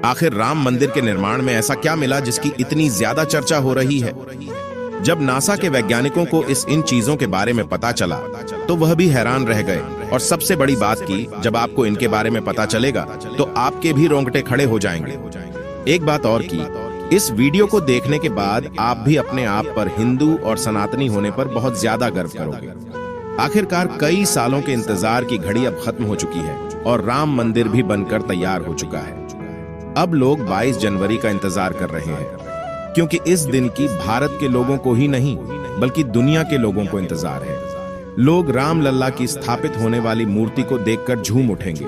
आखिर राम मंदिर के निर्माण में ऐसा क्या मिला जिसकी इतनी ज्यादा चर्चा हो रही है? जब नासा के वैज्ञानिकों को इन चीजों के बारे में पता चला तो वह भी हैरान रह गए। और सबसे बड़ी बात की, जब आपको इनके बारे में पता चलेगा तो आपके भी रोंगटे खड़े हो जाएंगे। एक बात और की, इस वीडियो को देखने के बाद आप भी अपने आप पर हिंदू और सनातनी होने पर बहुत ज्यादा गर्व करोगे। आखिरकार कई सालों के इंतजार की घड़ी अब खत्म हो चुकी है और राम मंदिर भी बनकर तैयार हो चुका है। अब लोग 22 जनवरी का इंतजार कर रहे हैं, क्योंकि इस दिन की भारत के लोगों को ही नहीं बल्कि दुनिया के लोगों को इंतजार है। लोग राम लल्ला की स्थापित होने वाली मूर्ति को देखकर झूम उठेंगे,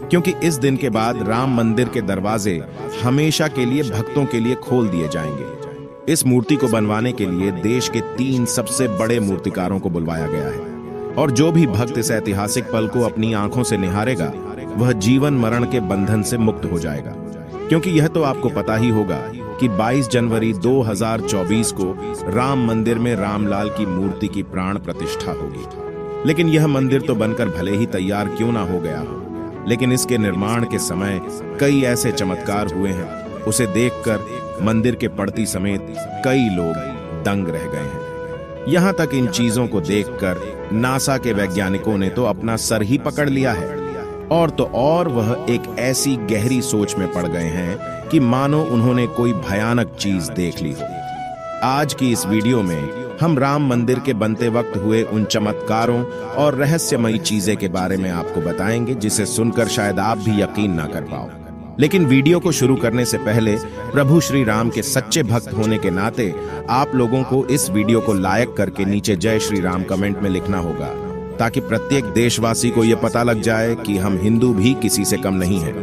क्योंकि इस दिन के बाद राम मंदिर के दरवाजे हमेशा के लिए भक्तों के लिए खोल दिए जाएंगे। इस मूर्ति को बनवाने के लिए देश के 3 सबसे बड़े मूर्तिकारों को बुलवाया गया है, और जो भी भक्त इस ऐतिहासिक पल को अपनी आंखों से निहारेगा वह जीवन मरण के बंधन से मुक्त हो जाएगा। क्योंकि यह तो आपको पता ही होगा कि 22 जनवरी 2024 को राम मंदिर में रामलाल की मूर्ति की प्राण प्रतिष्ठा होगी। लेकिन यह मंदिर तो बनकर भले ही तैयार क्यों ना हो गया हो, लेकिन इसके निर्माण के समय कई ऐसे चमत्कार हुए हैं, उसे देखकर मंदिर के पड़ती समेत कई लोग दंग रह गए हैं। यहां तक इन चीजों को देखकर नासा के वैज्ञानिकों ने तो अपना सर ही पकड़ लिया है, और तो और वह एक ऐसी गहरी सोच में पड़ गए हैं कि मानो उन्होंने कोई भयानक चीज देख ली हो। आज की इस वीडियो में हम राम मंदिर के बनते वक्त हुए उन चमत्कारों और रहस्यमयी चीजें के बारे में आपको बताएंगे, जिसे सुनकर शायद आप भी यकीन ना कर पाओ। लेकिन वीडियो को शुरू करने से पहले प्रभु श्री राम के सच्चे भक्त होने के नाते आप लोगों को इस वीडियो को लाइक करके नीचे जय श्री राम कमेंट में लिखना होगा, ताकि प्रत्येक देशवासी को यह पता लग जाए कि हम हिंदू भी किसी से कम नहीं हैं।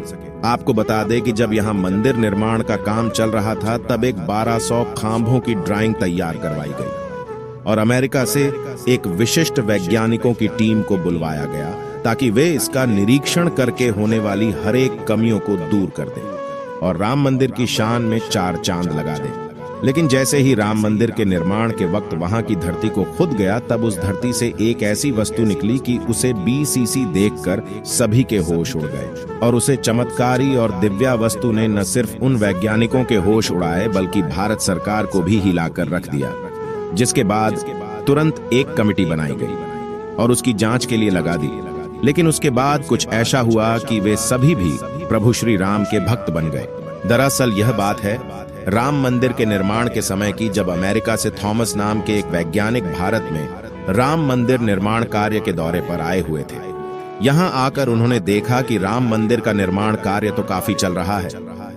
आपको बता दें कि जब यहाँ मंदिर निर्माण का काम चल रहा था तब एक 1200 खांभों की ड्राइंग तैयार करवाई गई और अमेरिका से एक विशिष्ट वैज्ञानिकों की टीम को बुलवाया गया, ताकि वे इसका निरीक्षण करके होने वाली हर एक कमियों को दूर कर दें और राम मंदिर की शान में 4 चांद लगा दें। लेकिन जैसे ही राम मंदिर के निर्माण के वक्त वहां की धरती को खुद गया, तब उस धरती से एक ऐसी वस्तु निकली कि उसे BCC देखकर सभी के होश उड़ गए। और उसे चमत्कारी और दिव्या वस्तु ने न सिर्फ उन वैज्ञानिकों के होश उड़ाए बल्कि भारत सरकार को भी हिलाकर रख दिया, जिसके बाद तुरंत एक कमेटी बनाई गई और उसकी जांच के लिए लगा दी। लेकिन उसके बाद कुछ ऐसा हुआ कि वे सभी भी प्रभु श्री राम के भक्त बन गए। दरअसल यह बात है राम मंदिर के निर्माण के समय की, जब अमेरिका से थॉमस नाम के एक वैज्ञानिक भारत में राम मंदिर निर्माण कार्य के दौरे पर आए हुए थे। यहां आकर उन्होंने देखा कि राम मंदिर का निर्माण कार्य तो काफी चल रहा है,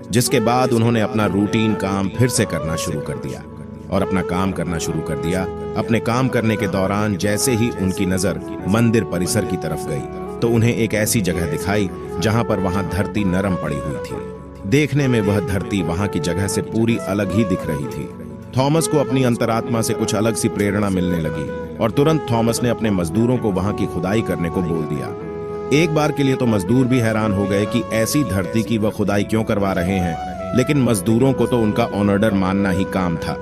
जिसके बाद उन्होंने अपना रूटीन काम फिर से करना शुरू कर दिया और अपना काम करना शुरू कर दिया। अपने काम करने के दौरान जैसे ही उनकी नजर मंदिर परिसर की तरफ गई तो उन्हें एक ऐसी जगह दिखाई जहां पर वहां धरती नरम पड़ी हुई थी। देखने में वह धरती वहां की जगह से पूरी अलग ही दिख रही थी। थॉमस को अपनी अंतरात्मा से कुछ अलग सी प्रेरणा मिलने लगी और तुरंत थॉमस ने अपने मजदूरों को वहां की खुदाई करने को बोल दिया। एक बार के लिए तो मजदूर भी हैरान हो गए कि ऐसी धरती की वह खुदाई क्यों करवा रहे हैं, लेकिन मजदूरों को तो उनका ऑर्डर मानना ही काम था,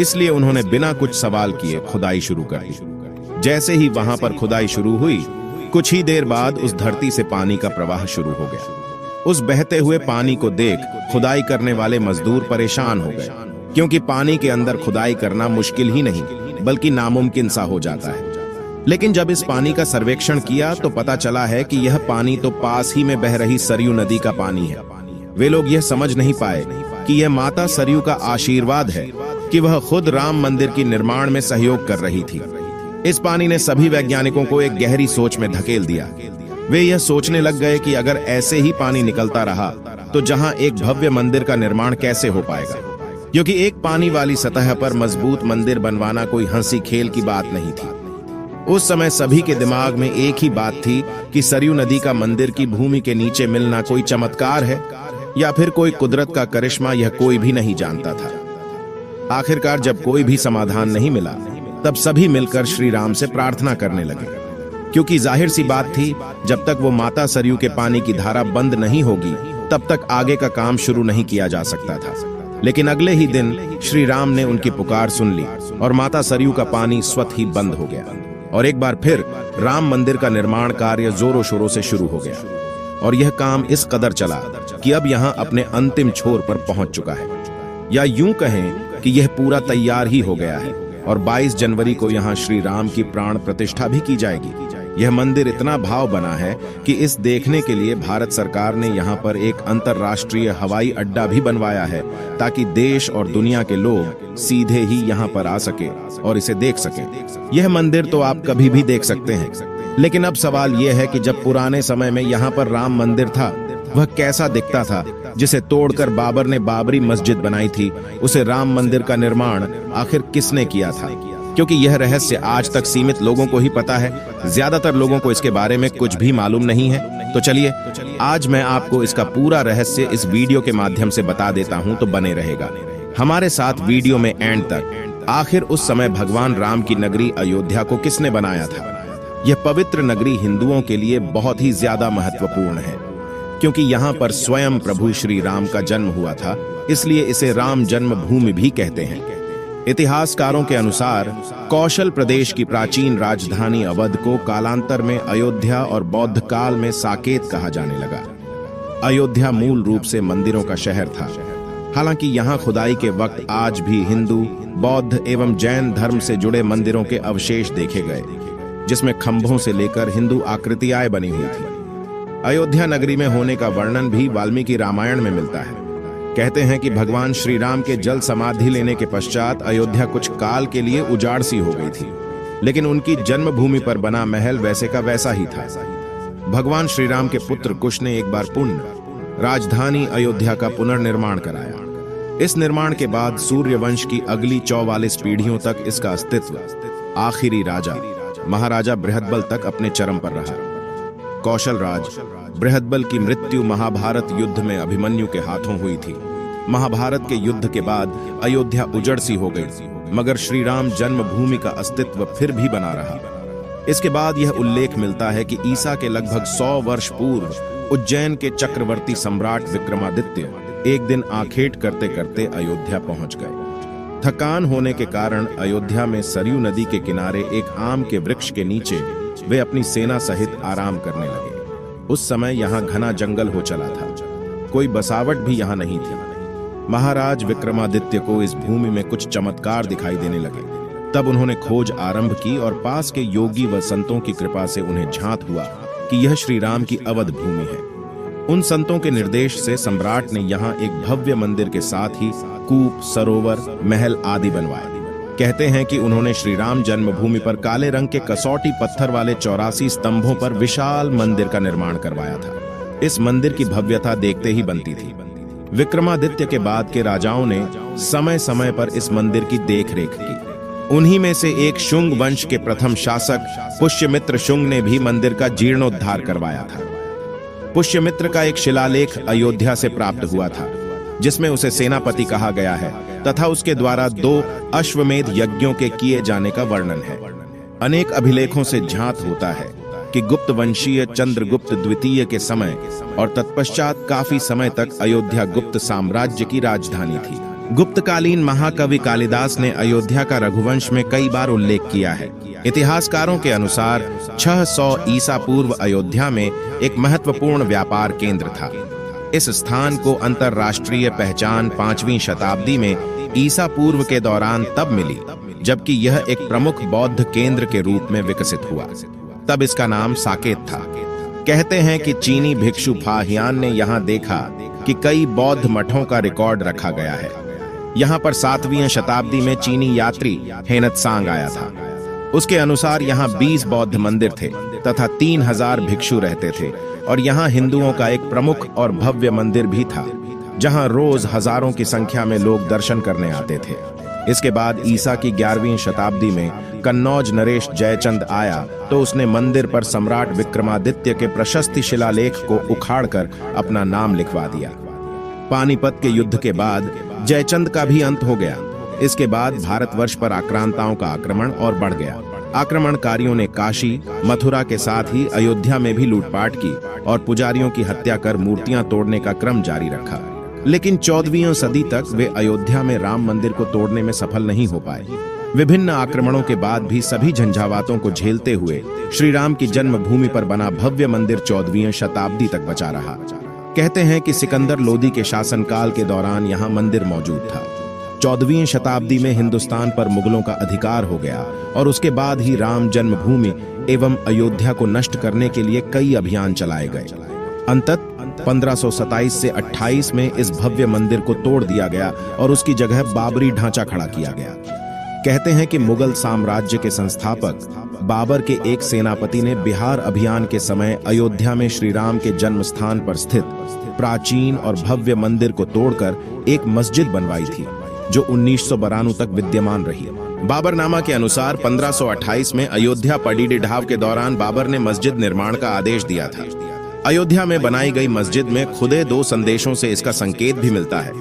इसलिए उन्होंने बिना कुछ सवाल किए खुदाई शुरू कर दी। जैसे ही वहां पर खुदाई शुरू हुई, कुछ ही देर बाद उस धरती से पानी का प्रवाह शुरू हो गया। उस बहते हुए पानी को देख खुदाई करने वाले मजदूर परेशान हो गए, क्योंकि पानी के अंदर खुदाई करना मुश्किल ही नहीं बल्कि नामुमकिन सा हो जाता है। लेकिन जब इस पानी का सर्वेक्षण किया तो पता चला है कि यह पानी तो पास ही में बह रही सरयू नदी का पानी है। वे लोग यह समझ नहीं पाए कि यह माता सरयू का आशीर्वाद है कि वह खुद राम मंदिर की निर्माण में सहयोग कर रही थी। इस पानी ने सभी वैज्ञानिकों को एक गहरी सोच में धकेल दिया। वे यह सोचने लग गए कि अगर ऐसे ही पानी निकलता रहा तो जहां एक भव्य मंदिर का निर्माण कैसे हो पाएगा, क्योंकि एक पानी वाली सतह पर मजबूत मंदिर बनवाना कोई हंसी खेल की बात नहीं थी। उस समय सभी के दिमाग में एक ही बात थी कि सरयू नदी का मंदिर की भूमि के नीचे मिलना कोई चमत्कार है या फिर कोई कुदरत का करिश्मा, यह कोई भी नहीं जानता था। आखिरकार जब कोई भी समाधान नहीं मिला, तब सभी मिलकर श्री राम से प्रार्थना करने लगे, क्योंकि जाहिर सी बात थी जब तक वो माता सरयू के पानी की धारा बंद नहीं होगी तब तक आगे का काम शुरू नहीं किया जा सकता था। लेकिन अगले ही दिन श्री राम ने उनकी पुकार सुन ली और माता सरयू का पानी स्वतः ही बंद हो गया और एक बार फिर राम मंदिर का निर्माण कार्य जोरों शोरों से शुरू हो गया। और यह काम इस कदर चला कि अब यहां अपने अंतिम छोर पर पहुंच चुका है, या यूं कहें कि यह पूरा तैयार ही हो गया है और 22 जनवरी को यहां श्री राम की प्राण प्रतिष्ठा भी की जाएगी। यह मंदिर इतना भाव बना है कि इस देखने के लिए भारत सरकार ने यहां पर एक अंतर्राष्ट्रीय हवाई अड्डा भी बनवाया है, ताकि देश और दुनिया के लोग सीधे ही यहां पर आ सके और इसे देख सकें। यह मंदिर तो आप कभी भी देख सकते हैं, लेकिन अब सवाल यह है कि जब पुराने समय में यहाँ पर राम मंदिर था, वह कैसा दिखता था, जिसे तोड़कर बाबर ने बाबरी मस्जिद बनाई थी। उसे राम मंदिर का निर्माण आखिर किसने किया था? क्योंकि यह रहस्य आज तक सीमित लोगों को ही पता है, ज्यादातर लोगों को इसके बारे में कुछ भी मालूम नहीं है। तो चलिए आज मैं आपको इसका पूरा रहस्य इस वीडियो के माध्यम से बता देता हूं, तो बने रहेगा हमारे साथ वीडियो में एंड तक। आखिर उस समय भगवान राम की नगरी अयोध्या को किसने बनाया था? यह पवित्र नगरी हिंदुओं के लिए बहुत ही ज्यादा महत्वपूर्ण है, क्योंकि यहाँ पर स्वयं प्रभु श्री राम का जन्म हुआ था, इसलिए इसे राम जन्मभूमि भी कहते हैं। इतिहासकारों के अनुसार कौशल प्रदेश की प्राचीन राजधानी अवध को कालांतर में अयोध्या और बौद्ध काल में साकेत कहा जाने लगा। अयोध्या मूल रूप से मंदिरों का शहर था। हालांकि यहाँ खुदाई के वक्त आज भी हिंदू, बौद्ध एवं जैन धर्म से जुड़े मंदिरों के अवशेष देखे गए, जिसमें खंभों से लेकर हिंदू आकृतियां बनी हुई थी। अयोध्या नगरी में होने का वर्णन भी वाल्मीकि रामायण में मिलता है। कहते हैं कि भगवान श्री राम के जल समाधि लेने के पश्चात अयोध्या कुछ काल के लिए उजाड़ सी हो गई थी, लेकिन उनकी जन्मभूमि पर बना महल वैसे का वैसा ही था। भगवान श्री राम के पुत्र कुश ने एक बार पुनः राजधानी अयोध्या का पुनर्निर्माण कराया। इस निर्माण के बाद सूर्यवंश की अगली 44 पीढ़ियों तक इसका अस्तित्व आखिरी राजा महाराजा बृहदबल तक अपने चरम पर रहा। कौशल राज बृहदबल की मृत्यु महाभारत युद्ध में अभिमन्यु के हाथों हुई थी। महाभारत के युद्ध के बाद अयोध्या उजड़ सी हो गई, मगर श्री राम जन्मभूमि का अस्तित्व फिर भी बना रहा। इसके बाद यह उल्लेख मिलता है कि ईसा के लगभग 100 वर्ष पूर्व उज्जैन के चक्रवर्ती सम्राट विक्रमादित्य एक दिन आखेट करते करते अयोध्या पहुंच गए। थकान होने के कारण अयोध्या में सरयू नदी के किनारे एक आम के वृक्ष के नीचे वे अपनी सेना सहित आराम करने लगे। उस समय यहाँ घना जंगल हो चला था, कोई बसावट भी यहाँ नहीं थी। महाराज विक्रमादित्य को इस भूमि में कुछ चमत्कार दिखाई देने लगे। तब उन्होंने खोज आरंभ की और पास के योगी व संतों की कृपा से उन्हें झांत हुआ कि यह श्री राम की अवध भूमि है। उन संतों के निर्देश से सम्राट ने यहाँ एक भव्य मंदिर के साथ ही कूप, सरोवर, महल आदि बनवाए। कहते हैं कि उन्होंने श्री राम जन्मभूमि पर काले रंग के कसौटी पत्थर वाले 84 स्तंभों पर विशाल मंदिर का निर्माण करवाया था। इस मंदिर की भव्यता देखते ही बनती थी। विक्रमादित्य के बाद के राजाओं ने समय समय पर इस मंदिर की देखरेख की। उन्हीं में से एक शुंग वंश के प्रथम शासक पुष्यमित्र शुंग ने भी मंदिर का जीर्णोद्धार करवाया था। पुष्यमित्र का एक शिलालेख अयोध्या से प्राप्त हुआ था, जिसमें उसे सेनापति कहा गया है तथा उसके द्वारा 2 अश्वमेध यज्ञों के किए जाने का वर्णन है। अनेक अभिलेखों से झांत होता है कि गुप्त वंशीय चंद्रगुप्त द्वितीय के समय और तत्पश्चात काफी समय तक अयोध्या गुप्त साम्राज्य की राजधानी थी। गुप्तकालीन महाकवि कालिदास ने अयोध्या का रघुवंश में कई बार उल्लेख किया है। इतिहासकारों के अनुसार 600 ईसा पूर्व अयोध्या में एक महत्वपूर्ण व्यापार केंद्र था। इस स्थान को अंतरराष्ट्रीय पहचान 5वीं शताब्दी में ईसा पूर्व के दौरान तब मिली, जबकि यह एक प्रमुख बौद्ध केंद्र के रूप में विकसित हुआ। तब इसका नाम साकेत था। कहते हैं कि चीनी भिक्षु फाहियान ने यहाँ देखा कि कई बौद्ध मठों का रिकॉर्ड रखा गया है। यहाँ पर 7वीं शताब्दी में चीनी यात्री हेनत्सांग आया था। उसके अनुसार यहाँ 20 बौद्ध मंदिर थे तथा 3000 भिक्षु रहते थे, और यहाँ हिंदुओं का एक प्रमुख और भव्य मंदिर भी था, जहाँ रोज हजारों की संख्या में लोग दर्शन करने आते थे। इसके बाद ईसा की 11वीं शताब्दी में कन्नौज नरेश जयचंद आया तो उसने मंदिर पर सम्राट विक्रमादित्य के प्रशस्ति शिलालेख को उखाड़कर अपना नाम लिखवा दिया। पानीपत के युद्ध के बाद जयचंद का भी अंत हो गया। इसके बाद भारतवर्ष पर आक्रांताओं का आक्रमण और बढ़ गया। आक्रमणकारियों ने काशी, मथुरा के साथ ही अयोध्या में भी लूटपाट की और पुजारियों की हत्या कर मूर्तियां तोड़ने का क्रम जारी रखा। लेकिन 14वीं सदी तक वे अयोध्या में राम मंदिर को तोड़ने में सफल नहीं हो पाए। विभिन्न आक्रमणों के बाद भी सभी झंझावातों को झेलते हुए श्री राम की जन्मभूमि पर बना भव्य मंदिर 14वीं शताब्दी तक बचा रहा। कहते हैं कि सिकंदर लोदी के शासनकाल के दौरान यहाँ मंदिर मौजूद था। 14वीं शताब्दी में हिंदुस्तान पर मुगलों का अधिकार हो गया और उसके बाद ही राम जन्मभूमि एवं अयोध्या को नष्ट करने के लिए कई अभियान चलाए गए। अंततः 1527 से 28 में इस भव्य मंदिर को तोड़ दिया गया और उसकी जगह बाबरी ढांचा खड़ा किया गया। कहते हैं कि मुगल साम्राज्य के संस्थापक बाबर के एक सेनापति ने बिहार अभियान के समय अयोध्या में श्री राम के जन्म स्थान पर स्थित प्राचीन और भव्य मंदिर को तोड़कर एक मस्जिद बनवाई थी, जो 1992 तक विद्यमान रही। बाबरनामा के अनुसार 1528 में अयोध्या पडीडी ढाव के दौरान बाबर ने मस्जिद निर्माण का आदेश दिया था। अयोध्या में बनाई गई मस्जिद में खुदे 2 संदेशों से इसका संकेत भी मिलता है।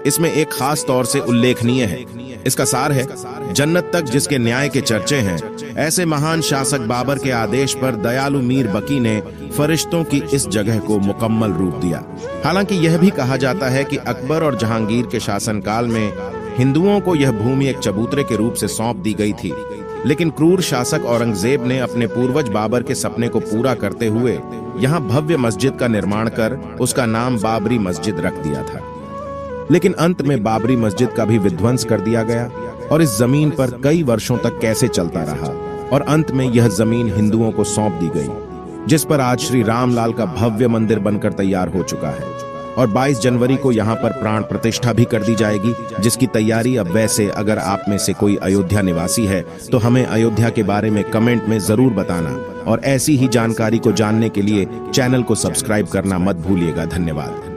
इसमें एक खास तौर से उल्लेखनीय है। इसका सार है, जन्नत तक जिसके न्याय के चर्चे हैं, ऐसे महान शासक बाबर के आदेश पर दयालु मीर बकी ने फरिश्तों की इस जगह को मुकम्मल रूप दिया। हालांकि यह भी कहा जाता है कि अकबर और जहांगीर के शासनकाल में हिंदुओं को यह भूमि एक चबूतरे के रूप से सौंप दी गई थी, लेकिन क्रूर शासक औरंगजेब ने अपने पूर्वज बाबर के सपने को पूरा करते हुए यहाँ भव्य मस्जिद का निर्माण कर उसका नाम बाबरी मस्जिद रख दिया था। लेकिन अंत में बाबरी मस्जिद का भी विध्वंस कर दिया गया और इस जमीन पर कई वर्षों तक कैसे चलता रहा और अंत में यह जमीन हिंदुओं को सौंप दी गई, जिस पर आज श्री रामलाल का भव्य मंदिर बनकर तैयार हो चुका है। और 22 जनवरी को यहाँ पर प्राण प्रतिष्ठा भी कर दी जाएगी, जिसकी तैयारी अब वैसे अगर आप में से कोई अयोध्या निवासी है तो हमें अयोध्या के बारे में कमेंट में जरूर बताना और ऐसी ही जानकारी को जानने के लिए चैनल को सब्सक्राइब करना मत भूलिएगा। धन्यवाद।